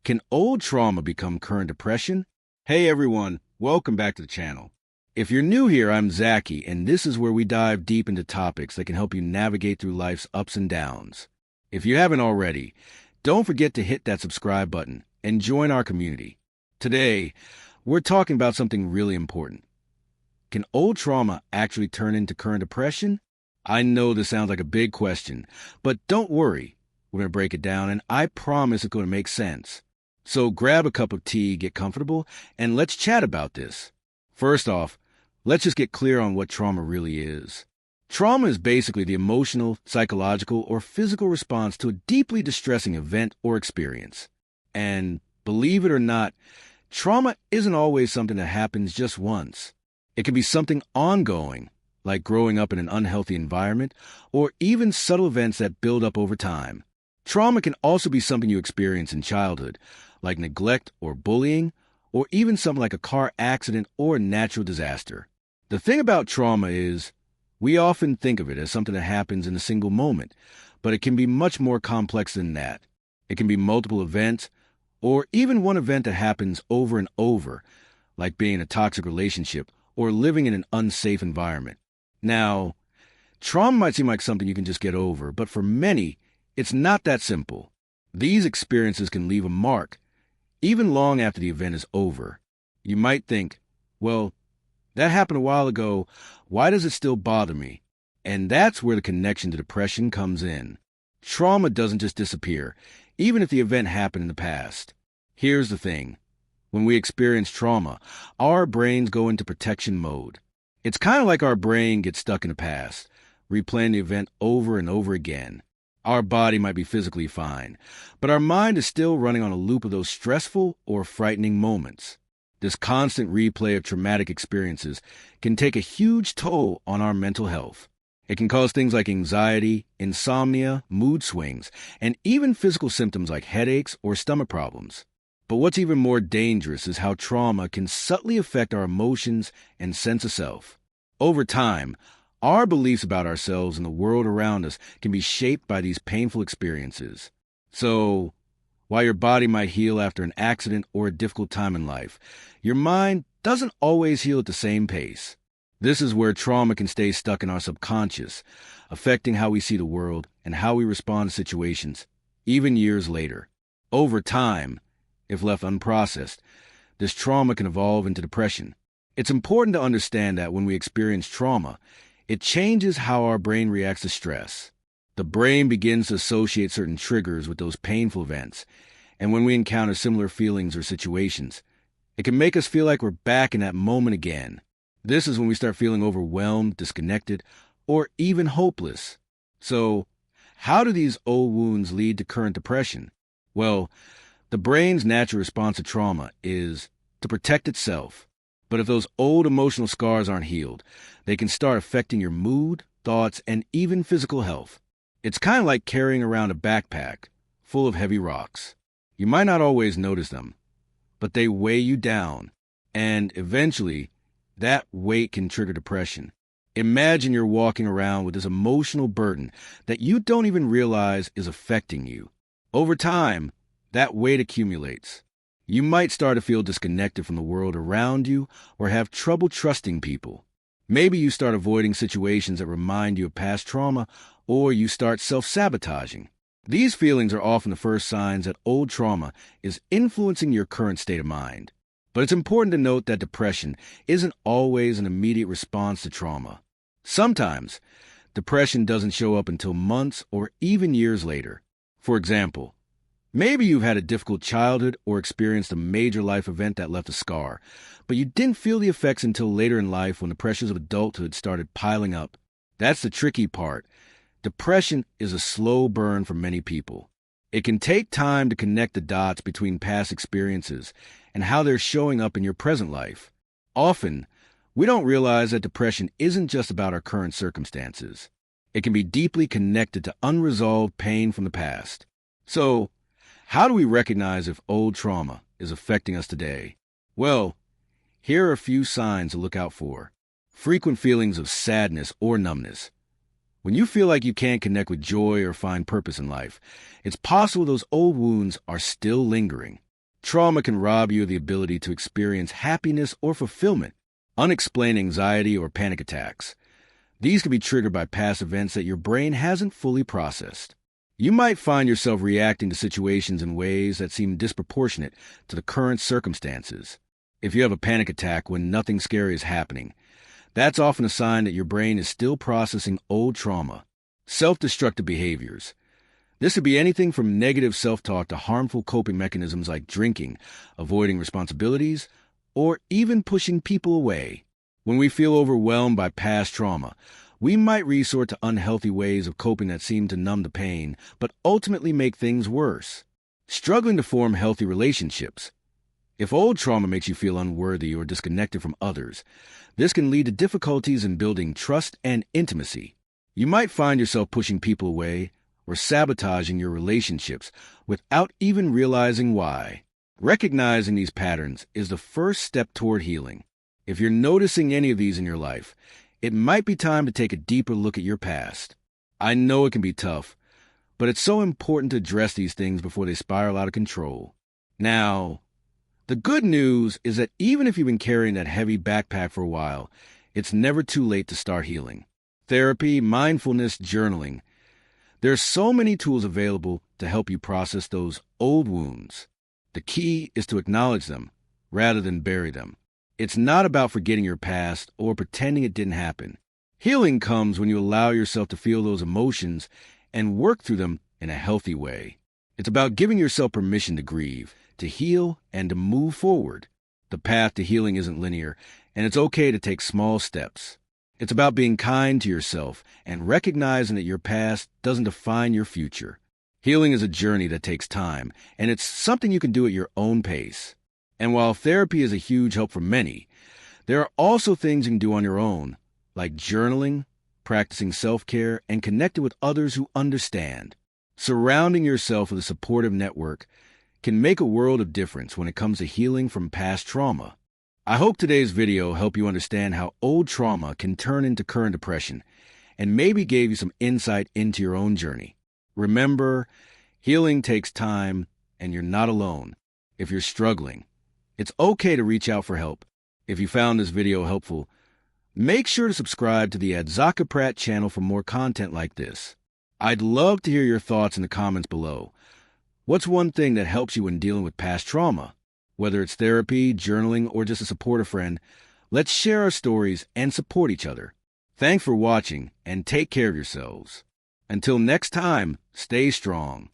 Can old trauma become current depression? Hey everyone, welcome back to the channel. If you're new here, I'm Zachy, and this is where we dive deep into topics that can help you navigate through life's ups and downs. If you haven't already, don't forget to hit that subscribe button and join our community. Today, we're talking about something really important. Can old trauma actually turn into current depression? I know this sounds like a big question, but don't worry. We're going to break it down, and I promise it's going to make sense. So grab a cup of tea, get comfortable, and let's chat about this. First off, let's just get clear on what trauma really is. Trauma is basically the emotional, psychological, or physical response to a deeply distressing event or experience. And believe it or not, trauma isn't always something that happens just once. It can be something ongoing, like growing up in an unhealthy environment, or even subtle events that build up over time. Trauma can also be something you experience in childhood, like neglect or bullying, or even something like a car accident or a natural disaster. The thing about trauma is, we often think of it as something that happens in a single moment, but it can be much more complex than that. It can be multiple events, or even one event that happens over and over, like being in a toxic relationship or living in an unsafe environment. Now, trauma might seem like something you can just get over, but for many, it's not that simple. These experiences can leave a mark, even long after the event is over. You might think, well, that happened a while ago, why does it still bother me? And that's where the connection to depression comes in. Trauma doesn't just disappear, even if the event happened in the past. Here's the thing. When we experience trauma, our brains go into protection mode. It's kind of like our brain gets stuck in the past, replaying the event over and over again. Our body might be physically fine, but our mind is still running on a loop of those stressful or frightening moments. This constant replay of traumatic experiences can take a huge toll on our mental health. It can cause things like anxiety, insomnia, mood swings, and even physical symptoms like headaches or stomach problems. But what's even more dangerous is how trauma can subtly affect our emotions and sense of self. Over time, our beliefs about ourselves and the world around us can be shaped by these painful experiences. So, while your body might heal after an accident or a difficult time in life, your mind doesn't always heal at the same pace. This is where trauma can stay stuck in our subconscious, affecting how we see the world and how we respond to situations, even years later. Over time, if left unprocessed, this trauma can evolve into depression. It's important to understand that when we experience trauma, it changes how our brain reacts to stress. The brain begins to associate certain triggers with those painful events, and when we encounter similar feelings or situations, it can make us feel like we're back in that moment again. This is when we start feeling overwhelmed, disconnected, or even hopeless. So, how do these old wounds lead to current depression? Well, the brain's natural response to trauma is to protect itself. But if those old emotional scars aren't healed, they can start affecting your mood, thoughts, and even physical health. It's kind of like carrying around a backpack full of heavy rocks. You might not always notice them, but they weigh you down, and eventually, that weight can trigger depression. Imagine you're walking around with this emotional burden that you don't even realize is affecting you. Over time, that weight accumulates. You might start to feel disconnected from the world around you or have trouble trusting people. Maybe you start avoiding situations that remind you of past trauma, or you start self-sabotaging. These feelings are often the first signs that old trauma is influencing your current state of mind. But it's important to note that depression isn't always an immediate response to trauma. Sometimes, depression doesn't show up until months or even years later. For example, maybe you've had a difficult childhood or experienced a major life event that left a scar, but you didn't feel the effects until later in life when the pressures of adulthood started piling up. That's the tricky part. Depression is a slow burn for many people. It can take time to connect the dots between past experiences and how they're showing up in your present life. Often, we don't realize that depression isn't just about our current circumstances. It can be deeply connected to unresolved pain from the past. So, how do we recognize if old trauma is affecting us today? Well, here are a few signs to look out for. Frequent feelings of sadness or numbness. When you feel like you can't connect with joy or find purpose in life, it's possible those old wounds are still lingering. Trauma can rob you of the ability to experience happiness or fulfillment. Unexplained anxiety or panic attacks. These can be triggered by past events that your brain hasn't fully processed. You might find yourself reacting to situations in ways that seem disproportionate to the current circumstances. If you have a panic attack when nothing scary is happening, that's often a sign that your brain is still processing old trauma. Self-destructive behaviors. This could be anything from negative self-talk to harmful coping mechanisms like drinking, avoiding responsibilities, or even pushing people away. When we feel overwhelmed by past trauma, we might resort to unhealthy ways of coping that seem to numb the pain, but ultimately make things worse. Struggling to form healthy relationships. If old trauma makes you feel unworthy or disconnected from others, this can lead to difficulties in building trust and intimacy. You might find yourself pushing people away or sabotaging your relationships without even realizing why. Recognizing these patterns is the first step toward healing. If you're noticing any of these in your life, it might be time to take a deeper look at your past. I know it can be tough, but it's so important to address these things before they spiral out of control. Now, the good news is that even if you've been carrying that heavy backpack for a while, it's never too late to start healing. Therapy, mindfulness, journaling. There are so many tools available to help you process those old wounds. The key is to acknowledge them rather than bury them. It's not about forgetting your past or pretending it didn't happen. Healing comes when you allow yourself to feel those emotions and work through them in a healthy way. It's about giving yourself permission to grieve, to heal, and to move forward. The path to healing isn't linear, and it's okay to take small steps. It's about being kind to yourself and recognizing that your past doesn't define your future. Healing is a journey that takes time, and it's something you can do at your own pace. And while therapy is a huge help for many, there are also things you can do on your own, like journaling, practicing self-care, and connecting with others who understand. Surrounding yourself with a supportive network can make a world of difference when it comes to healing from past trauma. I hope today's video helped you understand how old trauma can turn into current depression and maybe gave you some insight into your own journey. Remember, healing takes time and you're not alone. If you're struggling, it's okay to reach out for help. If you found this video helpful, make sure to subscribe to the Adzaka Pratt channel for more content like this. I'd love to hear your thoughts in the comments below. What's one thing that helps you when dealing with past trauma? Whether it's therapy, journaling, or just to support a friend, let's share our stories and support each other. Thanks for watching and take care of yourselves. Until next time, stay strong.